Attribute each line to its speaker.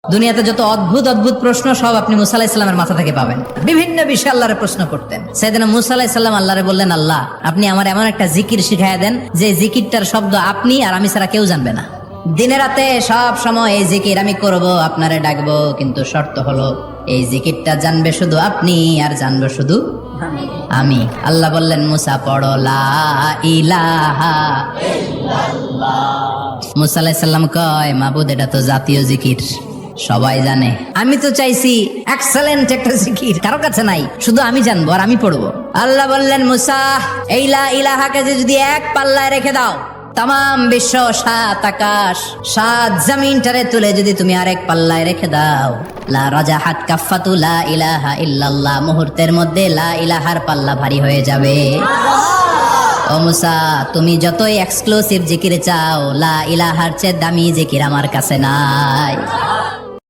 Speaker 1: দুনিয়াতে যত অদ্ভুত অদ্ভুত প্রশ্ন সব আপনি মুসা আলাইহিস সালামের মাথা থেকে পাবেন। বিভিন্ন বিষয়ে আল্লাহরে প্রশ্ন করতেন। সাইয়েদনা মুসা আলাইহিস সালাম আল্লাহরে বললেন, আল্লাহ আপনি আমার এমন একটা জিকির শিখাইয়া দেন যে জিকিরটার শব্দ আপনি আর আমি ছাড়া কেউ জানবে না। দিনে রাতে সব সময় এই জিকির আমি করব, আপনারে ডাকবো, কিন্তু শর্ত হলো এই জিকিরটা জানবে শুধু আপনি আর জানবে শুধু আমি। আল্লাহ বললেন, মুসা পড়ো লা ইলাহা ইল্লাল্লাহ। মুসা আলাইহিস সালাম কয়, মাবুদ এটা তো জাতীয় জিকির, সবাই জানে। আমি তো চাইছি এক্সেলেন্ট একটা জিকির, কারো কাছে নাই, শুধু আমি জানবো আর আমি পড়বো। আল্লাহ বললেন, মুসা এই লা ইলাহাকে যদি এক পাল্লায় রেখে দাও, তামাম বিশ্ব, 7 আকাশ 7 জমিনটারে তুলে যদি তুমি আরেক পাল্লায় রেখে দাও, লা রাজাহাত কাফাতু লা ইলাহা ইল্লাল্লাহ, মুহূর্তের মধ্যে লা ইলাহার পাল্লা ভারী হয়ে যাবে। ও মুসা, তুমি যতই এক্সক্লুসিভ জিকির চাও, লা ইলাহার চেয়ে দামি জিকির আমার কাছে নাই।